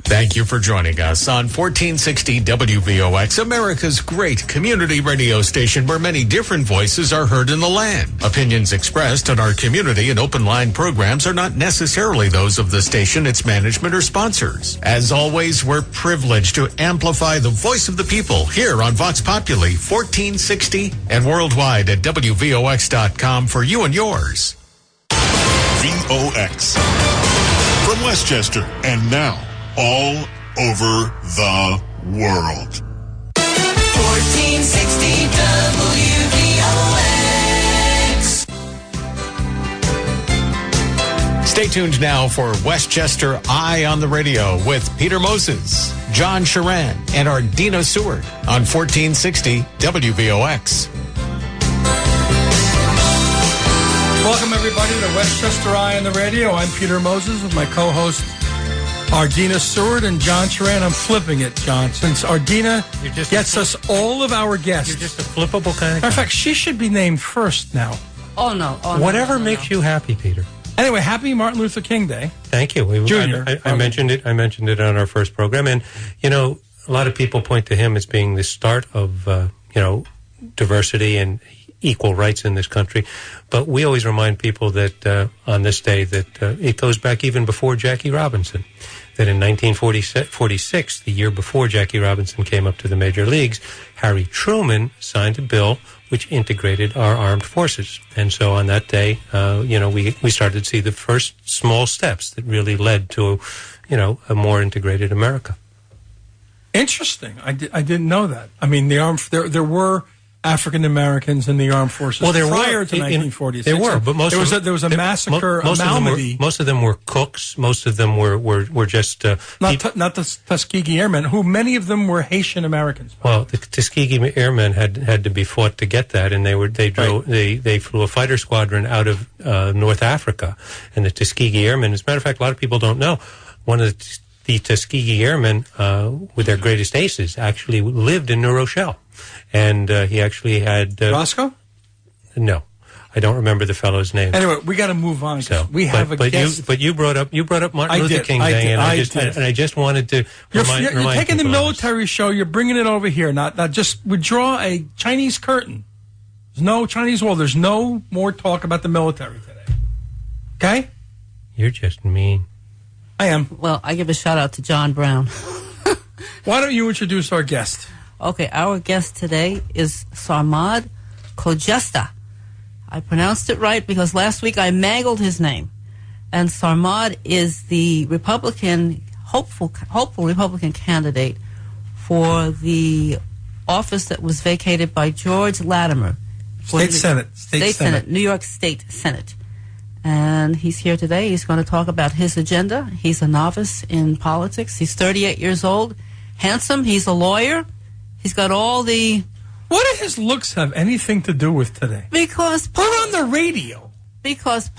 Thank you for joining us on 1460 WVOX, America's great community radio station where many different voices are heard in the land. Opinions expressed on our community and open line programs are not necessarily those of the station, its management, or sponsors. As always, we're privileged to amplify the voice of the people here on Vox Populi 1460 and worldwide at WVOX.com for you and yours. VOX from Westchester and now all over the world. 1460 WVOX. Stay tuned now for Westchester Eye on the Radio with Peter Moses, John Sharan, and Ardina Seward on 1460 WVOX. Welcome, everybody, to Westchester Eye on the Radio. I'm Peter Moses with my co-host, Ardina Seward and John Sharan. I'm flipping it, John, since Ardina gets us all of our guests. You're just a flippable kind of guy. In fact, she should be named first now. Oh, no. Whatever makes you happy, Peter. Anyway, happy Martin Luther King Day. Thank you. Junior. I mentioned it. I mentioned it on our first program. And, you know, a lot of people point to him as being the start of, diversity and equal rights in this country. But we always remind people that on this day that it goes back even before Jackie Robinson. That in 1946, the year before Jackie Robinson came up to the major leagues, Harry Truman signed a bill which integrated our armed forces. And so on that day, we started to see the first small steps that really led to, a more integrated America. Interesting. I didn't know that. I mean, there were African Americans in the armed forces prior to 1946. There were, but there was a massacre. Most of them were cooks. Most of them were just not the Tuskegee Airmen, who many of them were Haitian Americans. Well, the Tuskegee Airmen had to be fought to get that, and they flew a fighter squadron out of North Africa, and the Tuskegee Airmen. As a matter of fact, a lot of people don't know one of the Tuskegee Airmen, with their greatest aces, actually lived in New Rochelle. And he actually had... Roscoe? No. I don't remember the fellow's name. Anyway, we got to move on. We have a guest. But you brought up Martin Luther King Day, and I just wanted to remind You're taking the military this. show, you're bringing it over here. Now just withdraw a Chinese curtain. There's no Chinese wall. There's no more talk about the military today. Okay? You're just mean. I am. Well, I give a shout-out to John Brown. Why don't you introduce our guest? Okay, our guest today is Sarmad Khojasteh. I pronounced it right because last week I mangled his name. And Sarmad is the hopeful Republican candidate for the office that was vacated by George Latimer. State Senate. New York State Senate. And he's here today. He's going to talk about his agenda. He's a novice in politics. He's 38 years old, handsome. He's a lawyer. He's got all the... What do his looks have anything to do with today? Because... Put on the radio. Because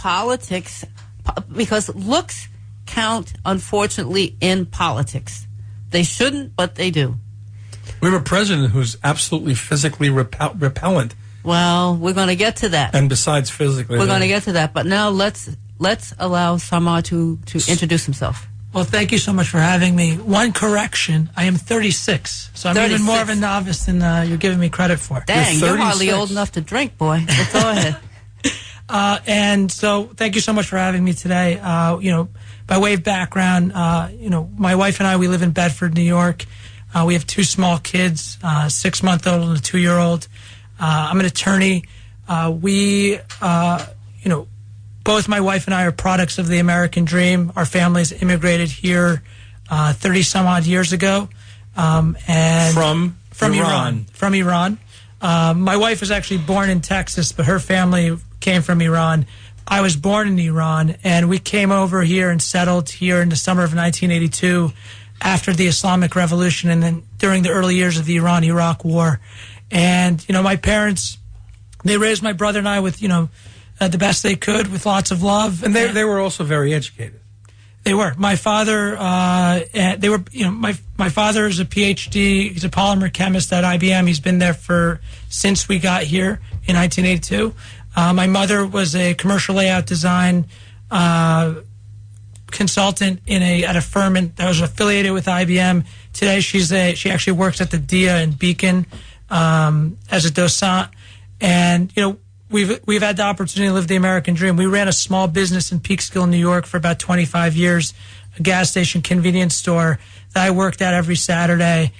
looks count, unfortunately, in politics. They shouldn't, but they do. We have a president who's absolutely physically repellent. Well, we're going to get to that. And besides physically... We're going to get to that. But now let's allow Sarmad to introduce himself. Well, thank you so much for having me. One correction, I am 36, so I'm 36. Even more of a novice than you're giving me credit for. Dang, you're hardly old enough to drink, boy. But go ahead. And so thank you so much for having me today. By way of background, my wife and I, we live in Bedford, New York. We have two small kids, 6-month-old and a 2-year-old. I'm an attorney. Both my wife and I are products of the American dream. Our families immigrated here 30-some-odd years ago. And From Iran. From Iran. My wife was actually born in Texas, but her family came from Iran. I was born in Iran, and we came over here and settled here in the summer of 1982 after the Islamic Revolution and then during the early years of the Iran-Iraq War. And, my parents, they raised my brother and I with, the best they could with lots of love. And they were also very educated. They were. My father, my father is a PhD. He's a polymer chemist at IBM. He's been there since we got here in 1982. My mother was a commercial layout design consultant at a firm that was affiliated with IBM. Today, she actually works at the DIA in Beacon as a docent. And we've had the opportunity to live the American dream. We ran a small business in Peekskill, New York, for about 25 years, a gas station convenience store that I worked at every Saturday.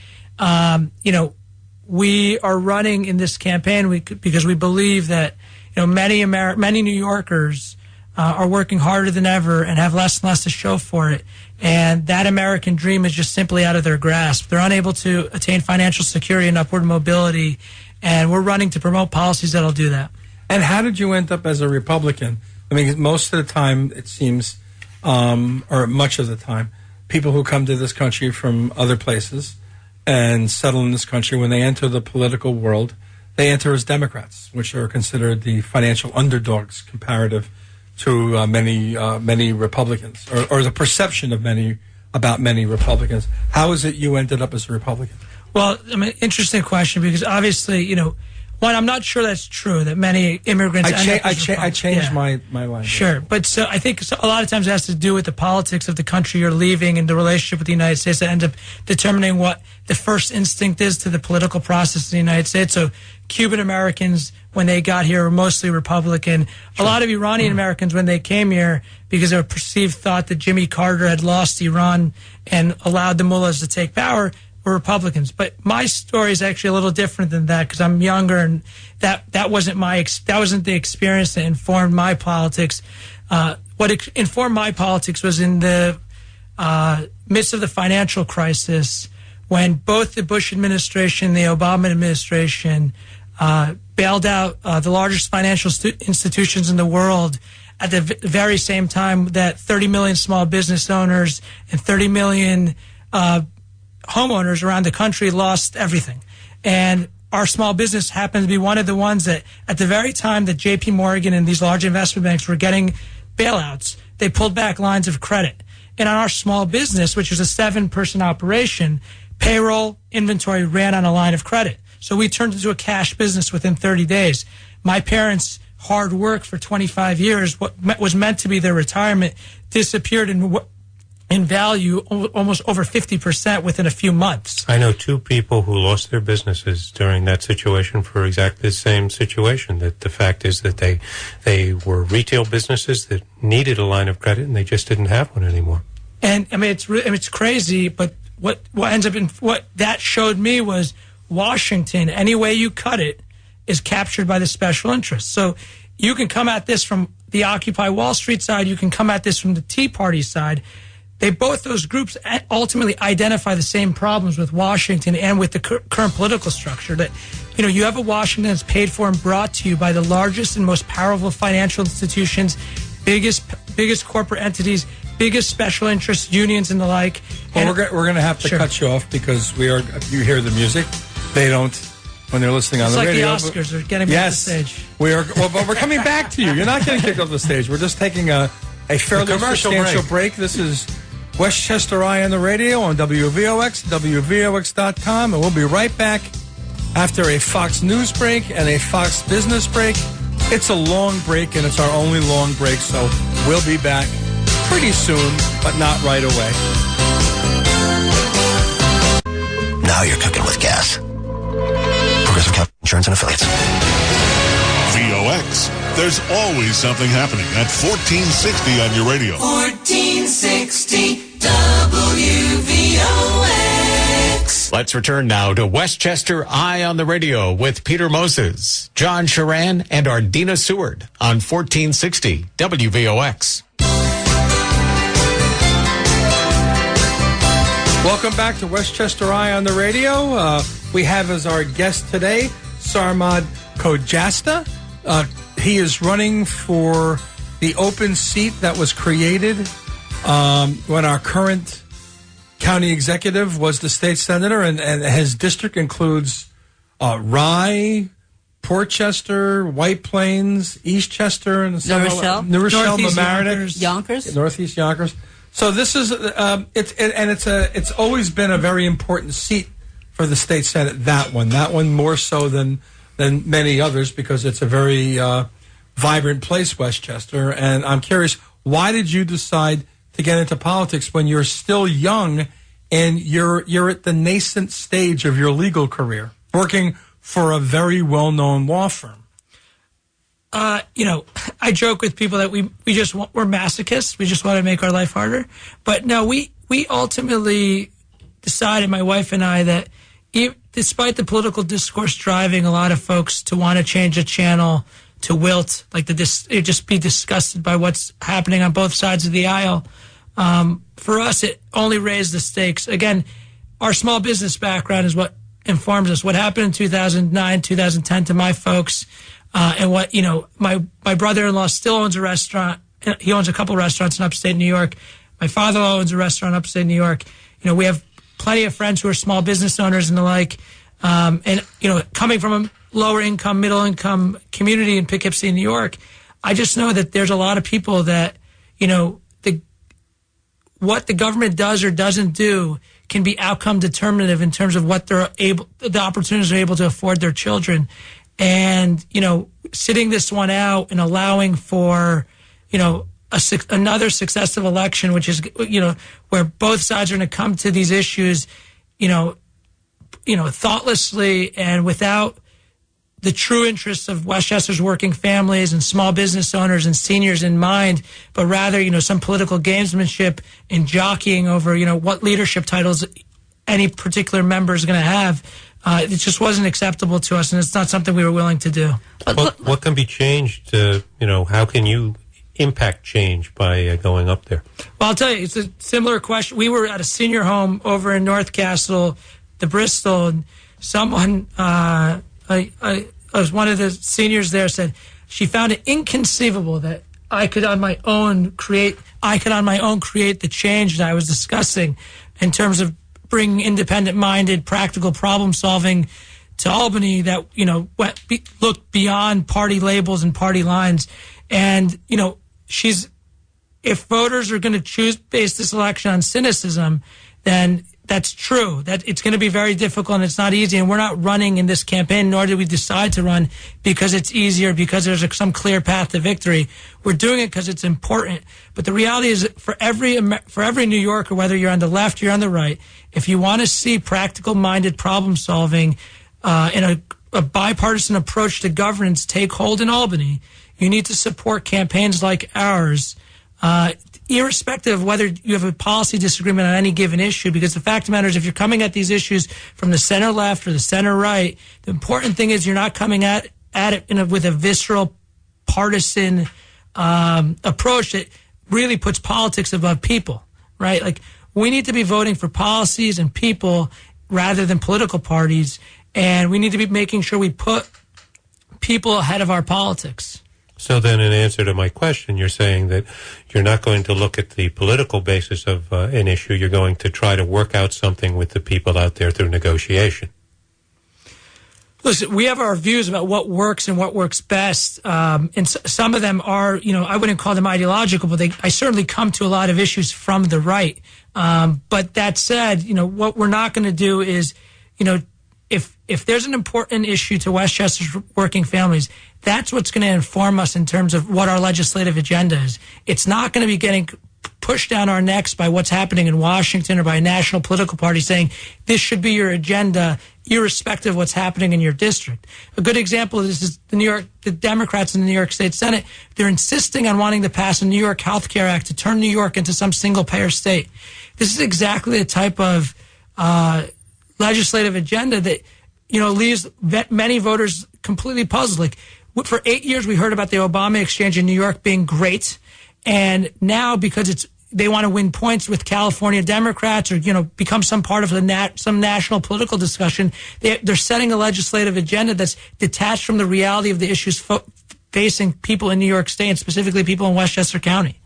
We are running in this campaign because we believe that many New Yorkers are working harder than ever and have less and less to show for it. And that American dream is just simply out of their grasp. They're unable to attain financial security and upward mobility, and we're running to promote policies that'll do that. And how did you end up as a Republican? I mean, most of the time, it seems, or much of the time, people who come to this country from other places and settle in this country, when they enter the political world, they enter as Democrats, which are considered the financial underdogs comparative to many Republicans, or the perception of many Republicans. How is it you ended up as a Republican? Well, I mean, interesting question, because obviously, one, I'm not sure that's true, that many immigrants... I changed my language. Sure, but so I think a lot of times it has to do with the politics of the country you're leaving and the relationship with the United States that ends up determining what the first instinct is to the political process in the United States. So Cuban Americans, when they got here, were mostly Republican. Sure. A lot of Iranian Americans, when they came here, because of a perceived thought that Jimmy Carter had lost Iran and allowed the mullahs to take power, were Republicans. But my story is actually a little different than that, because I'm younger, and that wasn't the experience that informed my politics. What informed my politics was in the midst of the financial crisis, when both the Bush administration and the Obama administration bailed out the largest financial institutions in the world at the very same time that 30 million small business owners and 30 million homeowners around the country lost everything. And our small business happened to be one of the ones that, at the very time that JP Morgan and these large investment banks were getting bailouts, they pulled back lines of credit. And on our small business, which is a 7-person operation, payroll, inventory ran on a line of credit. So we turned into a cash business within 30 days. My parents' hard work for 25 years, what was meant to be their retirement, disappeared in value almost over 50% within a few months. I know 2 people who lost their businesses during that situation for exactly the same situation. That the fact is that they were retail businesses that needed a line of credit, and they just didn't have one anymore. And I mean, it's crazy, but what ends up in what that showed me was Washington, any way you cut it, is captured by the special interests. So you can come at this from the Occupy Wall Street side, you can come at this from the Tea Party side. Both those groups ultimately identify the same problems with Washington and with the current political structure. That, you have a Washington that's paid for and brought to you by the largest and most powerful financial institutions, biggest corporate entities, biggest special interest unions and the like. Well, we're going to have to cut you off, because you hear the music. They don't when they're listening on the radio. It's like the Oscars are getting off the stage. But we're coming back to you. You're not getting kicked off the stage. We're just taking a fairly substantial break. This is Westchester Eye on the radio on WVOX, WVOX.com, and we'll be right back after a Fox News break and a Fox Business break. It's a long break, and it's our only long break, so we'll be back pretty soon, but not right away. Now you're cooking with gas. Progressive Cap Insurance and Affiliates. VOX. There's always something happening at 1460 on your radio. 1460 WVOX. Let's return now to Westchester Eye on the Radio with Peter Moses, John Sharan, and Ardina Seward on 1460 WVOX. Welcome back to Westchester Eye on the Radio. We have as our guest today Sarmad Khojasteh. He is running for the open seat that was created when our current county executive was the state senator, and his district includes Rye, Portchester, White Plains, Eastchester, and New Rochelle, Mamaroneck, Yonkers, Northeast Yonkers. So this is it's always been a very important seat for the state senate. That one more so than many others, because it's a very vibrant place, Westchester. And I'm curious, why did you decide to get into politics when you're still young and you're at the nascent stage of your legal career, working for a very well-known law firm? I joke with people that we're masochists. We just want to make our life harder. But no, we ultimately decided, my wife and I, that despite the political discourse driving a lot of folks to want to change the channel to wilt, just be disgusted by what's happening on both sides of the aisle, for us, it only raised the stakes. Again, our small business background is what informs us. What happened in 2009, 2010 to my folks, and what, my brother-in-law still owns a restaurant. He owns a couple restaurants in upstate New York. My father-in-law owns a restaurant in upstate New York. We have plenty of friends who are small business owners and the like. Coming from a lower income, middle income community in Poughkeepsie, New York, I just know that there's a lot of people that, what the government does or doesn't do can be outcome determinative in terms of what the opportunities they're able to afford their children. And, sitting this one out and allowing for, another successive election, which is, where both sides are going to come to these issues, thoughtlessly and without the true interests of Westchester's working families and small business owners and seniors in mind, but rather, some political gamesmanship and jockeying over, what leadership titles any particular member is going to have. It just wasn't acceptable to us, and it's not something we were willing to do. What can be changed? How can you impact change by going up there? Well, I'll tell you, it's a similar question. We were at a senior home over in North Castle, the Bristol, and someone, one of the seniors there said she found it inconceivable that I could on my own create the change that I was discussing in terms of bringing independent-minded, practical problem-solving to Albany that, looked beyond party labels and party lines. And, if voters are going to base this election on cynicism, then that's true. That it's going to be very difficult and it's not easy. And we're not running in this campaign, nor did we decide to run because it's easier, because there's some clear path to victory. We're doing it because it's important. But the reality is, for every New Yorker, whether you're on the left or you're on the right, if you want to see practical-minded problem solving and a bipartisan approach to governance take hold in Albany, you need to support campaigns like ours, irrespective of whether you have a policy disagreement on any given issue, because the fact of the matter is, if you're coming at these issues from the center left or the center right, the important thing is you're not coming at it with a visceral partisan approach that really puts politics above people, right? Like, we need to be voting for policies and people rather than political parties, and we need to be making sure we put people ahead of our politics. So then, in answer to my question, you're saying that you're not going to look at the political basis of an issue. You're going to try to work out something with the people out there through negotiation. Listen, we have our views about what works and what works best. And some of them are, I wouldn't call them ideological, but I certainly come to a lot of issues from the right. But that said, what we're not going to do is, if there's an important issue to Westchester's working families, that's what's going to inform us in terms of what our legislative agenda is. It's not going to be getting pushed down our necks by what's happening in Washington or by a national political party saying this should be your agenda, irrespective of what's happening in your district. A good example of this is the Democrats in the New York State Senate. They're insisting on wanting to pass a New York Health Care Act to turn New York into some single-payer state. This is exactly the type of legislative agenda that leaves many voters completely puzzled. Like, for 8 years, we heard about the Obama exchange in New York being great, and now because they want to win points with California Democrats or become some part of some national political discussion, they're setting a legislative agenda that's detached from the reality of the issues facing people in New York State, and specifically people in Westchester County.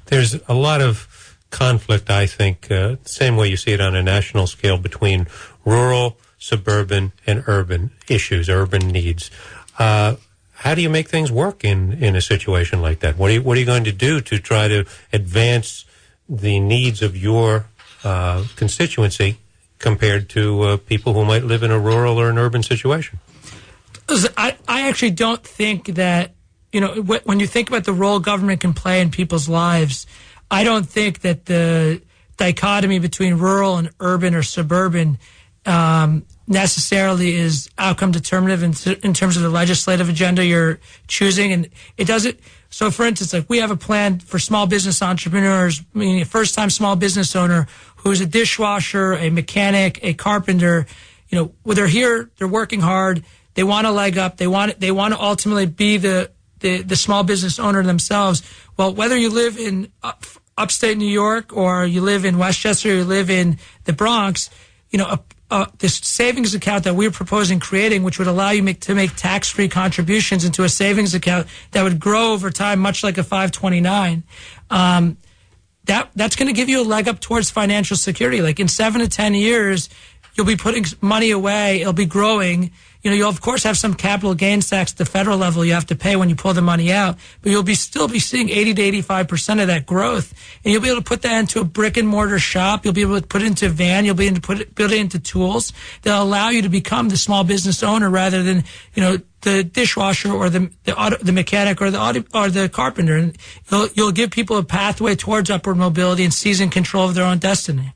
There's a lot of conflict, I think, same way you see it on a national scale, between rural, suburban, and urban issues, urban needs. How do you make things work in a situation like that? What are you going to do to try to advance the needs of your constituency compared to people who might live in a rural or an urban situation? I actually don't think that, when you think about the role government can play in people's lives, I don't think that the dichotomy between rural and urban or suburban necessarily is outcome determinative in terms of the legislative agenda you're choosing. And it doesn't. So, for instance, like we have a plan for small business entrepreneurs, meaning a first-time small business owner who's a dishwasher, a mechanic, a carpenter. When they're here, they're working hard. They want a leg up. They want to ultimately be the small business owner themselves. Well, whether you live in upstate New York or you live in Westchester or you live in the Bronx, this savings account that we're proposing creating, which would allow you to make tax-free contributions into a savings account that would grow over time, much like a 529, that's going to give you a leg up towards financial security. Like in 7 to 10 years, you'll be putting money away. It'll be growing. You'll of course have some capital gains tax at the federal level you have to pay when you pull the money out, but you'll still be seeing 80 to 85% of that growth, and you'll be able to put that into a brick and mortar shop. You'll be able to put it into a van. You'll be able to build it into tools that'll allow you to become the small business owner rather than the dishwasher or the mechanic or the carpenter. And you'll give people a pathway towards upward mobility and seizing control of their own destiny.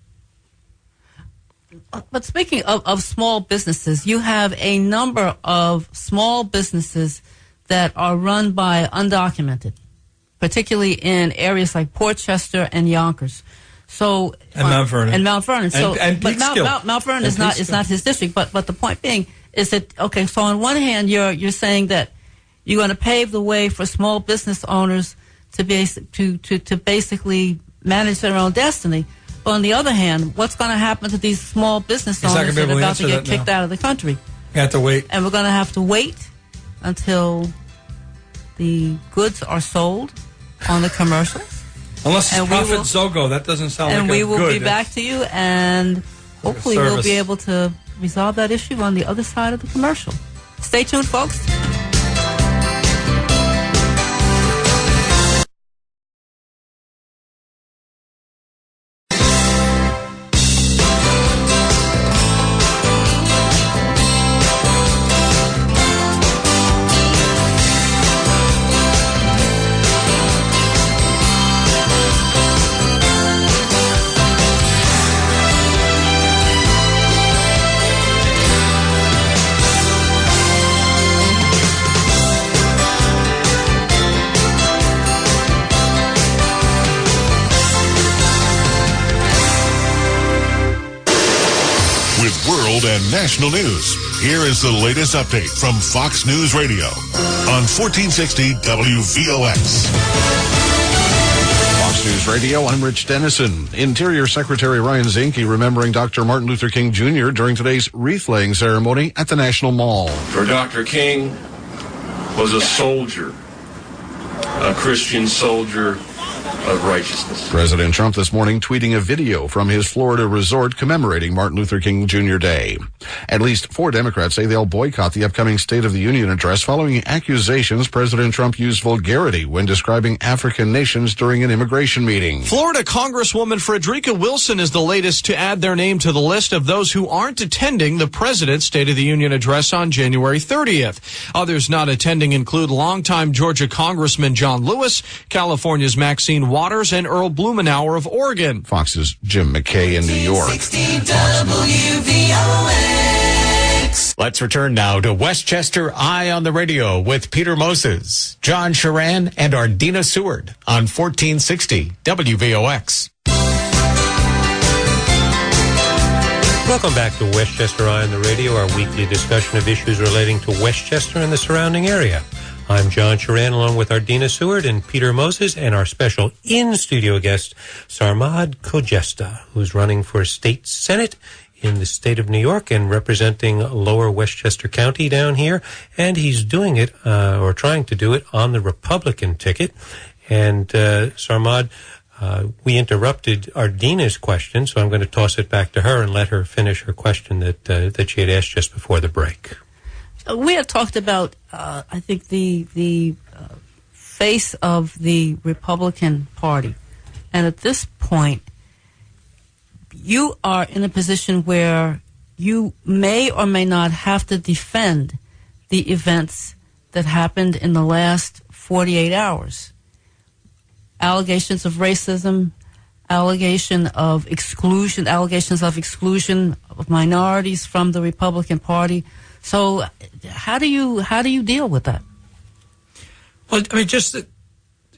But speaking of small businesses, you have a number of small businesses that are run by undocumented, particularly in areas like Portchester and Yonkers. So Mount Vernon. Mount Vernon. And but Peekskill. Mount Vernon is not his district. But the point being is that okay. So on one hand, you're saying that you're going to pave the way for small business owners to basically manage their own destiny. But on the other hand, what's going to happen to these small business owners that are about to get kicked out of the country? You have to wait. And we're going to have to wait until the goods are sold on the commercials. Unless it's Profit Zogo. That doesn't sound like a good. And we will be back to you, and hopefully we'll be able to resolve that issue on the other side of the commercial. Stay tuned, folks. And national news. Here is the latest update from Fox News Radio on 1460 WVOX. Fox News Radio, I'm Rich Dennison. Interior Secretary Ryan Zinke remembering Dr. Martin Luther King Jr. during today's wreath-laying ceremony at the National Mall. For Dr. King was a soldier, a Christian soldier of righteousness. President Trump this morning tweeting a video from his Florida resort commemorating Martin Luther King Jr. Day. At least 4 Democrats say they'll boycott the upcoming State of the Union address following accusations President Trump used vulgarity when describing African nations during an immigration meeting. Florida Congresswoman Frederica Wilson is the latest to add their name to the list of those who aren't attending the President's State of the Union address on January 30th. Others not attending include longtime Georgia Congressman John Lewis, California's Maxine Waters, and Earl Blumenauer of Oregon. Fox's Jim McKay in New York. Let's return now to Westchester Eye on the Radio with Peter Moses, John Sharan, and Ardina Seward on 1460 WVOX. Welcome back to Westchester Eye on the Radio, our weekly discussion of issues relating to Westchester and the surrounding area. I'm John Sharan, along with Ardina Seward and Peter Moses, and our special in-studio guest, Sarmad Khojasteh, who's running for state senate in the state of New York and representing Lower Westchester County down here. And he's doing it, or trying to do it, on the Republican ticket. And Sarmad, we interrupted Ardina's question, so I'm going to toss it back to her and let her finish her question that she had asked just before the break. We had talked about, I think, the face of the Republican Party. And at this point, you are in a position where you may or may not have to defend the events that happened in the last 48 hours. allegations of racism, allegations of exclusion of minorities from the Republican Party. So how do you deal with that? Well, I mean,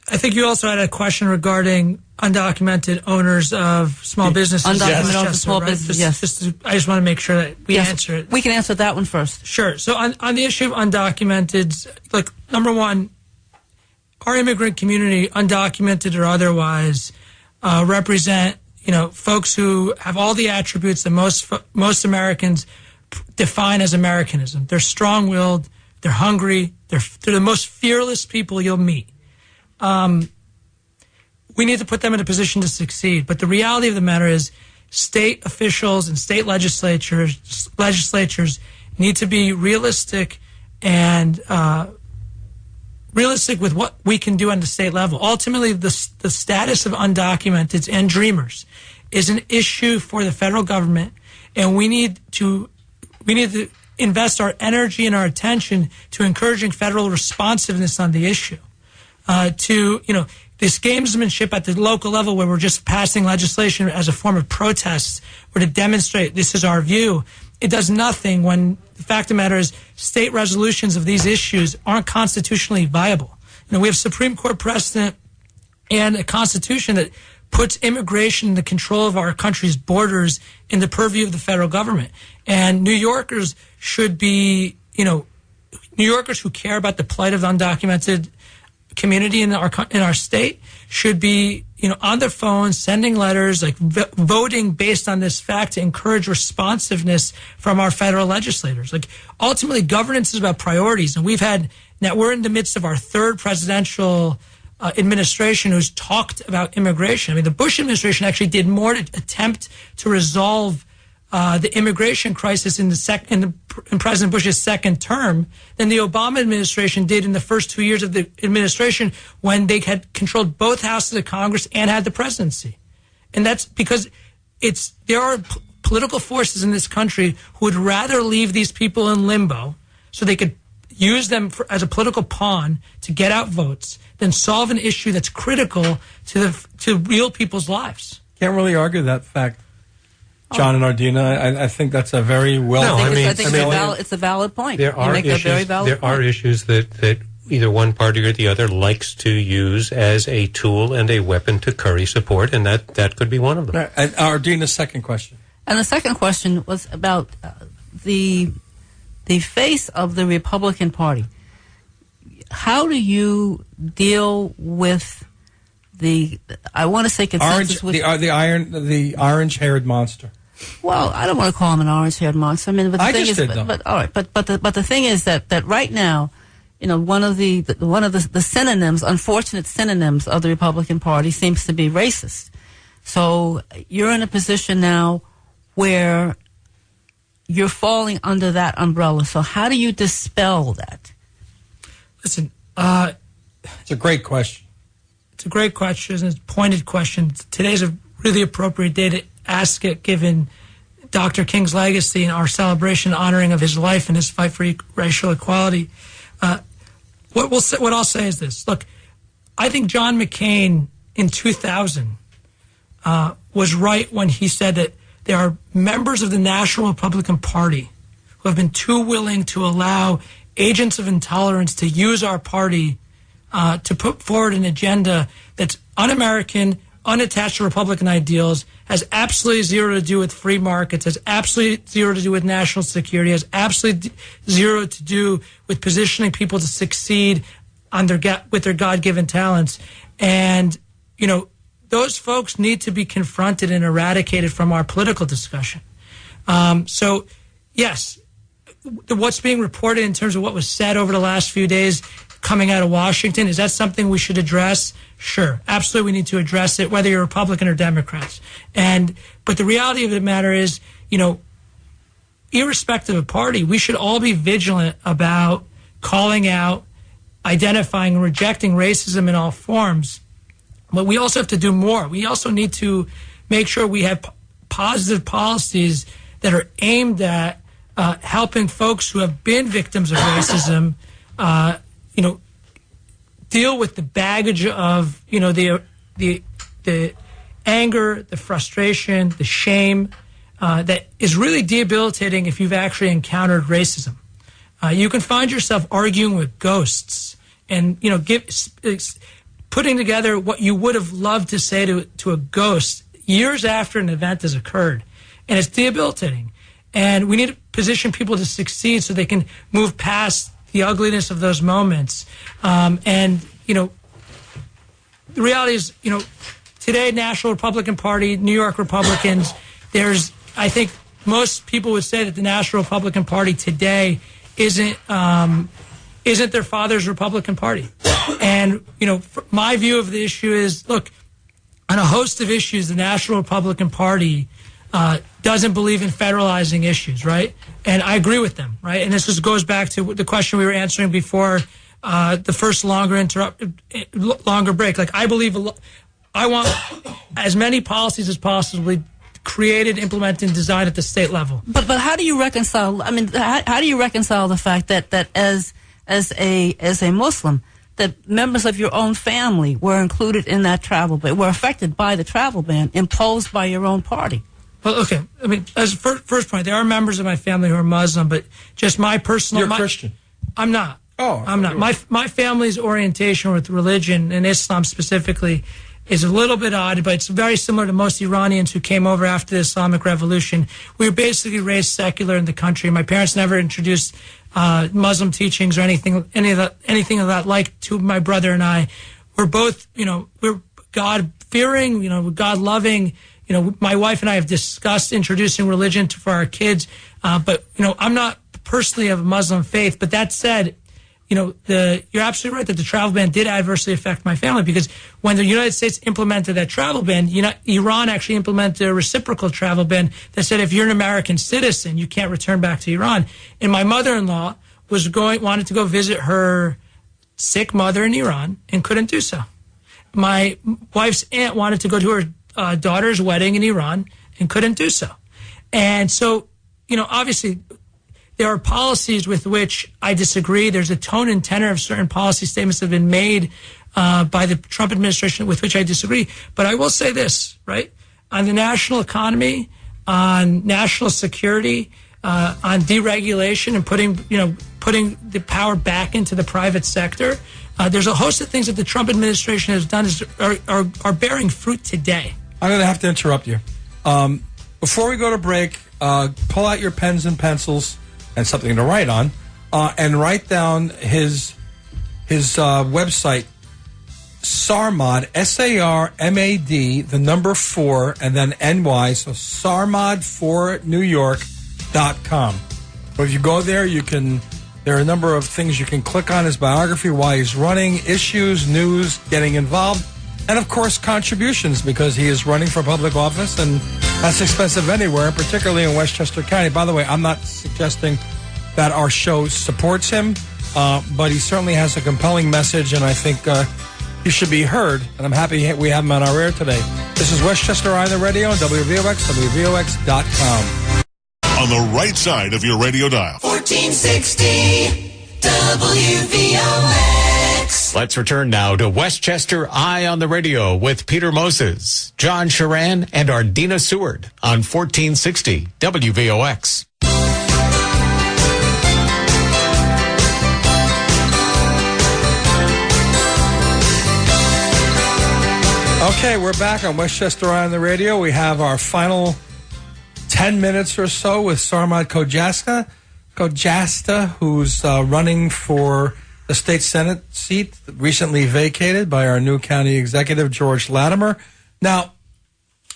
I think you also had a question regarding undocumented owners of small businesses. Undocumented owners of small businesses, yes. I just want to make sure that we answer it. We can answer that one first. Sure. So on the issue of undocumented, like, number one, our immigrant community, undocumented or otherwise, represent, folks who have all the attributes that most Americans define as Americanism. They're strong-willed, they're hungry, they're the most fearless people you'll meet. We need to put them in a position to succeed. But the reality of the matter is state officials and state legislatures need to be realistic and realistic with what we can do on the state level. Ultimately, the status of undocumented and dreamers is an issue for the federal government, and we need to invest our energy and our attention to encouraging federal responsiveness on the issue. This gamesmanship at the local level where we're just passing legislation as a form of protest or to demonstrate this is our view, it does nothing when the fact of the matter is state resolutions of these issues aren't constitutionally viable. We have Supreme Court precedent and a constitution that puts immigration in the control of our country's borders in the purview of the federal government. And New Yorkers should be, New Yorkers who care about the plight of the undocumented community in our state should be, on their phones, sending letters, voting based on this fact to encourage responsiveness from our federal legislators. Ultimately, governance is about priorities, and we're in the midst of our third presidential administration who's talked about immigration. I mean, the Bush administration actually did more to attempt to resolve the immigration crisis in President Bush's second term than the Obama administration did in the first 2 years of the administration when they had controlled both houses of Congress and had the presidency. And that's because there are political forces in this country who would rather leave these people in limbo so they could use them as a political pawn to get out votes than solve an issue that's critical to real people's lives. Can't really argue that fact. John and Ardina, I think that's a very it's a valid point. There are issues that either one party or the other likes to use as a tool and a weapon to curry support, and that could be one of them. Right. And Ardina's second question. And the second question was about the face of the Republican Party. How do you deal with I want to say consensus the orange-haired monster? Well, I don't want to call him an orange-haired monster. I mean, but the thing is, all right. But the thing is that right now, one of the synonyms, unfortunate synonyms of the Republican Party seems to be racist. So you're in a position now where you're falling under that umbrella. So how do you dispel that? Listen, it's a great question. It's a great question. It's a pointed question. Today's a really appropriate day to ask it, given Dr. King's legacy and our celebration honoring of his life and his fight for racial equality. What I'll say is this. Look, I think John McCain in 2000 was right when he said that there are members of the National Republican Party who have been too willing to allow agents of intolerance to use our party to put forward an agenda that's un-American, unattached to Republican ideals, has absolutely zero to do with free markets, has absolutely zero to do with national security, has absolutely zero to do with positioning people to succeed with their God-given talents. And, those folks need to be confronted and eradicated from our political discussion. So, yes, what's being reported in terms of what was said over the last few days coming out of Washington, is that something we should address? Sure. Absolutely, we need to address it, whether you're Republican or Democrats. But the reality of the matter is, irrespective of party, we should all be vigilant about calling out, identifying, and rejecting racism in all forms. But we also have to do more. We also need to make sure we have positive policies that are aimed at helping folks who have been victims of racism, deal with the baggage of, the the anger, the frustration, the shame that is really debilitating if you've actually encountered racism. You can find yourself arguing with ghosts and, putting together what you would have loved to say to a ghost years after an event has occurred. And it's debilitating. And we need to position people to succeed so they can move past the ugliness of those moments. The reality is, today, National Republican Party, New York Republicans, I think most people would say that the National Republican Party today isn't their father's Republican Party. And, my view of the issue is, look, on a host of issues, the National Republican Party doesn't believe in federalizing issues, right? And I agree with them, right? And this just goes back to the question we were answering before the first longer break. Like, I want as many policies as possibly created, implemented, and designed at the state level. But how do you reconcile? I mean, how do you reconcile the fact that as a Muslim, that members of your own family were included in that travel ban, were affected by the travel ban imposed by your own party? Well, okay. I mean, as first point, there are members of my family who are Muslim, but just my personal. You're Christian. I'm not. Oh, I'm not. My family's orientation with religion and Islam specifically is a little bit odd, but it's very similar to most Iranians who came over after the Islamic Revolution. We were basically raised secular in the country. My parents never introduced Muslim teachings or anything of that like to my brother and I. We're both, we're God-fearing, we're God-loving. My wife and I have discussed introducing religion for our kids, but I'm not personally of a Muslim faith. But that said, you're absolutely right that the travel ban did adversely affect my family, because when the United States implemented that travel ban, Iran actually implemented a reciprocal travel ban that said if you're an American citizen, you can't return back to Iran. And my mother-in-law wanted to go visit her sick mother in Iran and couldn't do so. My wife's aunt wanted to go to her daughter's wedding in Iran and couldn't do so. And so, obviously, there are policies with which I disagree. There's a tone and tenor of certain policy statements that have been made by the Trump administration with which I disagree. But I will say this, right? On the national economy, on national security, on deregulation and putting the power back into the private sector, there's a host of things that the Trump administration has done are bearing fruit today. I'm going to have to interrupt you. Before we go to break, pull out your pens and pencils and something to write on, and write down his website, Sarmad, SARMAD, the number 4, and then NY, so Sarmad4NewYork.com. So if you go there, there are a number of things you can click on, his biography, why he's running, issues, news, getting involved, and of course contributions, because he is running for public office, and that's expensive anywhere, particularly in Westchester County. By the way, I'm not suggesting that our show supports him, but he certainly has a compelling message, and I think he should be heard, and I'm happy we have him on our air today. This is Westchester Eye on the Radio on WVOX, WVOX.com. On the right side of your radio dial. 1460 WVOX. Let's return now to Westchester Eye on the Radio with Peter Moses, John Sharan, and Ardina Seward on 1460 WVOX. Okay, we're back on Westchester Eye on the Radio. We have our final 10 minutes or so with Sarmad Khojasteh, who's running for the state Senate seat recently vacated by our new county executive, George Latimer. Now,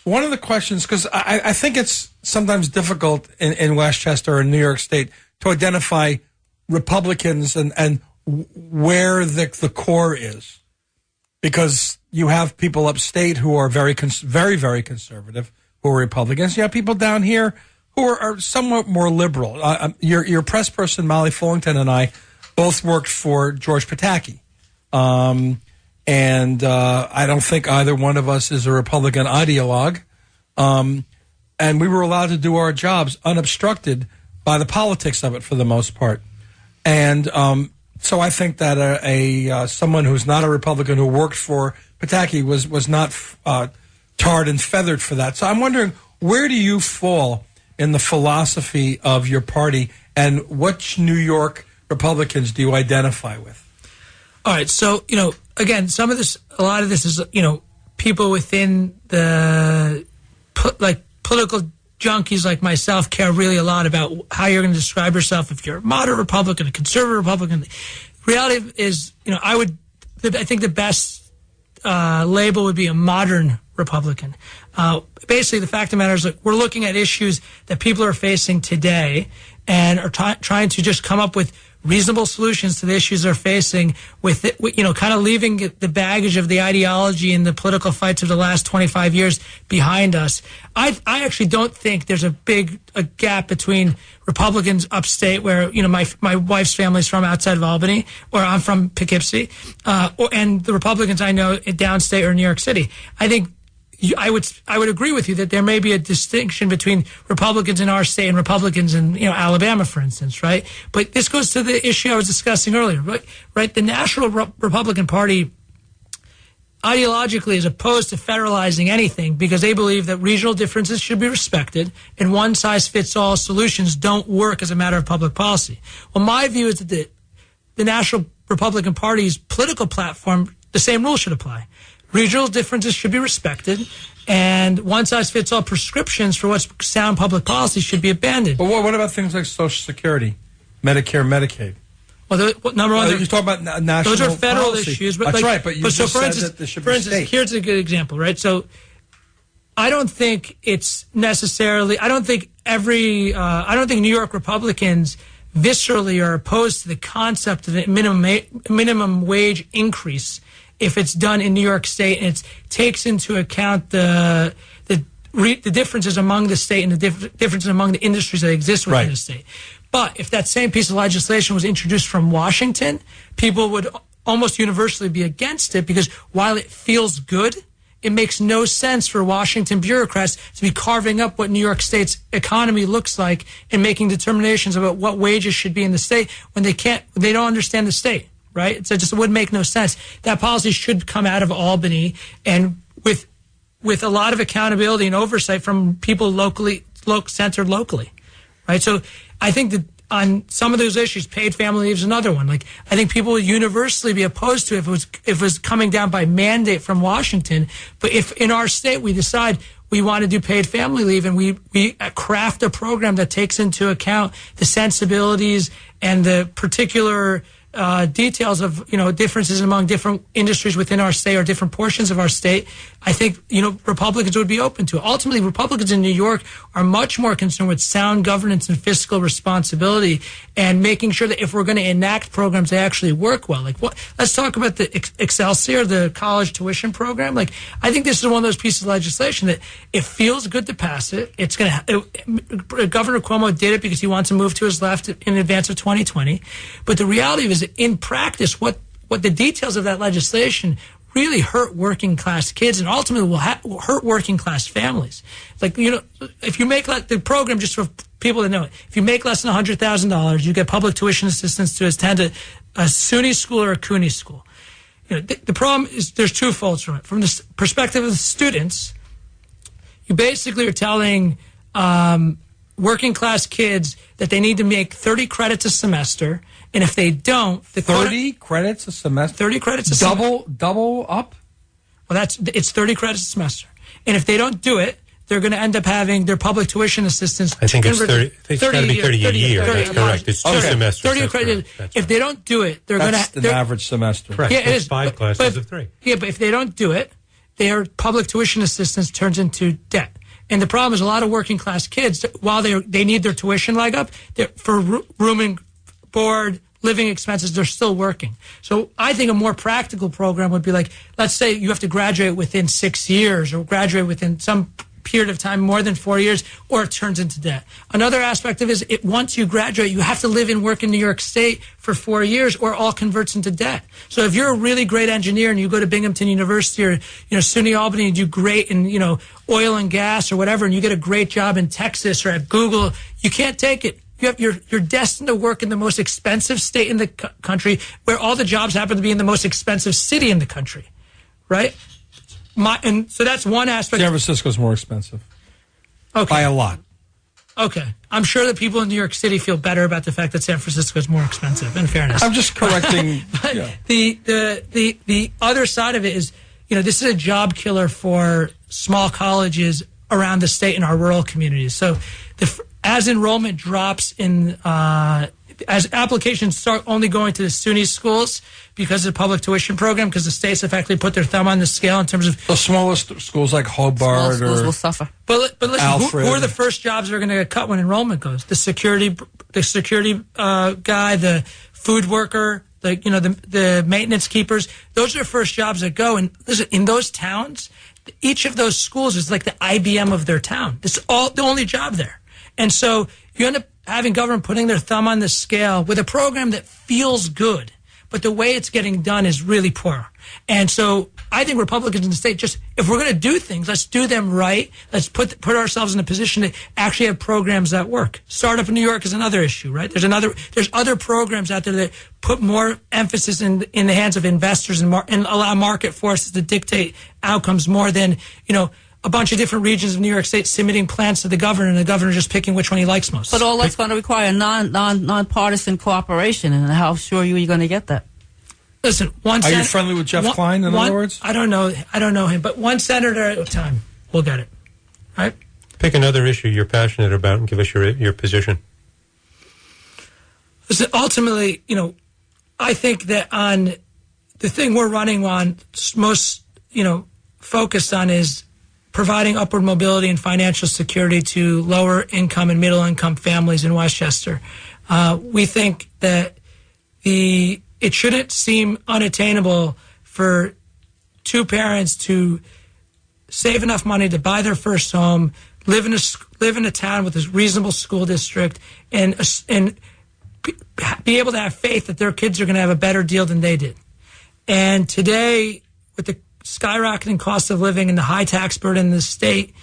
one of the questions, because I think it's sometimes difficult in Westchester or New York State to identify Republicans and where the core is, because you have people upstate who are very, very conservative, who are Republicans. You have people down here who are somewhat more liberal. Your press person, Molly Fullington, and I both worked for George Pataki. And I don't think either one of us is a Republican ideologue. And we were allowed to do our jobs unobstructed by the politics of it for the most part. And so I think that someone who's not a Republican who worked for Pataki was not tarred and feathered for that. So I'm wondering, where do you fall in the philosophy of your party, and which New York Republicans do you identify with? All right, so, again, a lot of this is, people within the, political junkies like myself care really a lot about how you're going to describe yourself. If you're a moderate Republican, a conservative Republican, reality is, I think the best label would be a modern Republican. Basically, the fact of the matter is, we're looking at issues that people are facing today and are trying to just come up with reasonable solutions to the issues they're facing with it, kind of leaving the baggage of the ideology and the political fights of the last 25 years behind us. I actually don't think there's a gap between Republicans upstate, where, my wife's family's from outside of Albany, or I'm from Poughkeepsie, and the Republicans I know downstate or New York City. I think I would agree with you that there may be a distinction between Republicans in our state and Republicans in Alabama, for instance, right? But this goes to the issue I was discussing earlier, right? The National Republican Party ideologically is opposed to federalizing anything because they believe that regional differences should be respected and one-size-fits-all solutions don't work as a matter of public policy. Well, my view is that the National Republican Party's political platform, the same rules should apply. Regional differences should be respected, and one-size-fits-all prescriptions for what's sound public policy should be abandoned. But what about things like Social Security, Medicare, Medicaid? Well, number one, you're talking about national those are federal policy. issues. But that's right, but you just said that there should be state. Here's a good example, right? So I don't think it's necessarily, I don't think New York Republicans viscerally are opposed to the concept of the minimum wage increase if it's done in New York State and it takes into account the differences among the state and the differences among the industries that exist within the state. But if that same piece of legislation was introduced from Washington, people would almost universally be against it because while it feels good, it makes no sense for Washington bureaucrats to be carving up what New York State's economy looks like and making determinations about what wages should be in the state when they don't understand the state. Right? So it would make no sense. That policy should come out of Albany and with a lot of accountability and oversight from people centered locally. Right? So I think that on some of those issues, paid family leave is another one. I think people would universally be opposed to it if it was coming down by mandate from Washington. But if in our state we decide we want to do paid family leave and we craft a program that takes into account the sensibilities and the particular details of differences among different industries within our state or different portions of our state, I think Republicans would be open to it. Ultimately, Republicans in New York are much more concerned with sound governance and fiscal responsibility and making sure that if we're going to enact programs, they actually work well. Let's talk about the Excelsior, the college tuition program. I think this is one of those pieces of legislation that it feels good to pass it. It's going to. Governor Cuomo did it because he wants to move to his left in advance of 2020. But the reality is, in practice, what the details of that legislation really hurt working class kids and ultimately will hurt working class families. If you make the program, just for people that know it, if you make less than $100,000, you get public tuition assistance to attend a SUNY school or a CUNY school. The problem is there's two folds from it. From the perspective of the students, you basically are telling working class kids that they need to make 30 credits a semester. And if they don't, 30 credits a semester. 30 credits a semester. Double up. Well, it's 30 credits a semester. And if they don't do it, they're going to end up having their public tuition assistance. I think it's 30. It's got to be 30 a year. That's correct. It's 2 semesters. 30 credits. If they don't do it, they're going to. That's an average semester. Correct. Yeah, it is. 5 classes of 3. Yeah, but if they don't do it, their public tuition assistance turns into debt. And the problem is a lot of working class kids, while they need their tuition leg up, for room and board, living expenses, they're still working. So I think a more practical program would be let's say you have to graduate within 6 years or graduate within some period of time, more than 4 years, or it turns into debt. Another aspect of it is once you graduate, you have to live and work in New York State for 4 years or it all converts into debt. So if you're a really great engineer and you go to Binghamton University or SUNY Albany and do great in oil and gas or whatever, and you get a great job in Texas or at Google, you can't take it. You're destined to work in the most expensive state in the country, where all the jobs happen to be in the most expensive city in the country, right? so that's one aspect. San Francisco's more expensive. Okay. By a lot. Okay. I'm sure that people in New York City feel better about the fact that San Francisco is more expensive, in fairness. I'm just correcting. But the other side of it is, this is a job killer for small colleges around the state in our rural communities. So as enrollment drops as applications start only going to the SUNY schools because of the public tuition program, because the states have actually put their thumb on the scale in terms of the smallest schools like Hobart schools will suffer. But listen, who are the first jobs that are going to get cut when enrollment goes? The security guy, the food worker, the maintenance keepers. Those are the first jobs that go. And listen, in those towns, each of those schools is like the IBM of their town. It's the only job there. And so you end up having government putting their thumb on the scale with a program that feels good, but the way it's getting done is really poor. And so I think Republicans in the state, if we're going to do things, let's do them right. Let's put ourselves in a position to actually have programs that work. Startup in New York is another issue, right? There's other programs out there that put more emphasis in the hands of investors and allow market forces to dictate outcomes more than, a bunch of different regions of New York State submitting plans to the governor, and the governor just picking which one he likes most. But all that's going to require nonpartisan cooperation, and how sure are you going to get that? Listen, are you friendly with Jeff Klein, in other words? I don't know him, but one senator at a time. We'll get it. All right? Pick another issue you're passionate about and give us your position. Listen, ultimately, I think that on the thing we're running on, most, focused on is providing upward mobility and financial security to lower income and middle income families in Westchester. We think that it shouldn't seem unattainable for two parents to save enough money to buy their first home, live in a town with a reasonable school district, and be able to have faith that their kids are going to have a better deal than they did. And today, with the skyrocketing cost of living and the high tax burden in the state,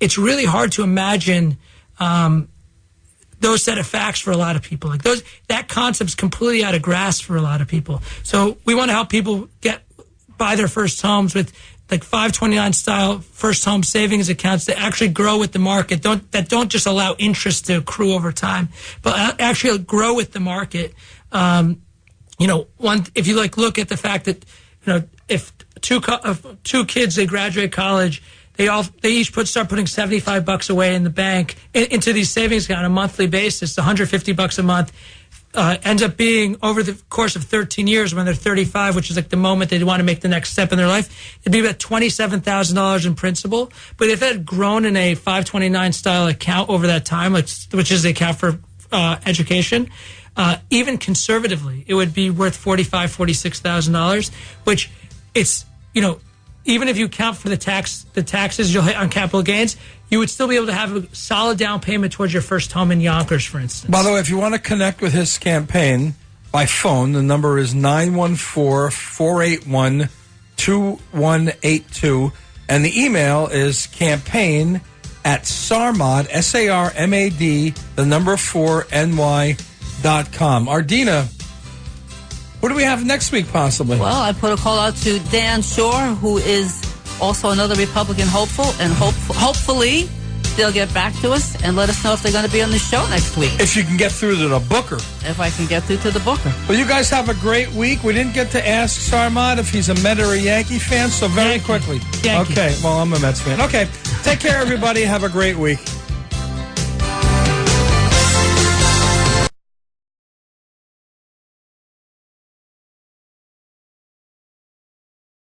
it's really hard to imagine those set of facts for a lot of people. That concept's completely out of grasp for a lot of people. So we want to help people buy their first homes with 529 style first home savings accounts that actually grow with the market, that don't just allow interest to accrue over time, but actually grow with the market. If you look at the fact that if two kids, they graduate college, they each start putting $75 away in the bank into these savings accounts on a monthly basis, $150 a month, ends up being over the course of 13 years when they're 35, which is the moment they want to make the next step in their life, it'd be about $27,000 in principal. But if it had grown in a 529 style account over that time, which is the account for education, even conservatively, it would be worth $45,000, $46,000, which it's, even if you count for the taxes you'll hit on capital gains, you would still be able to have a solid down payment towards your first home in Yonkers, for instance. By the way, if you want to connect with his campaign by phone, the number is 914-481-2182, and the email is campaign@sarmad, SARMAD, the number 4ny.com. Ardina, what do we have next week, possibly? Well, I put a call out to Dan Shore, who is also another Republican hopeful, and hopefully they'll get back to us and let us know if they're going to be on the show next week. If you can get through to the booker. If I can get through to the booker. Well, you guys have a great week. We didn't get to ask Sarmad if he's a Met or a Yankee fan, so very quickly. Yankee. Okay, well, I'm a Mets fan. Okay, take care, everybody. Have a great week.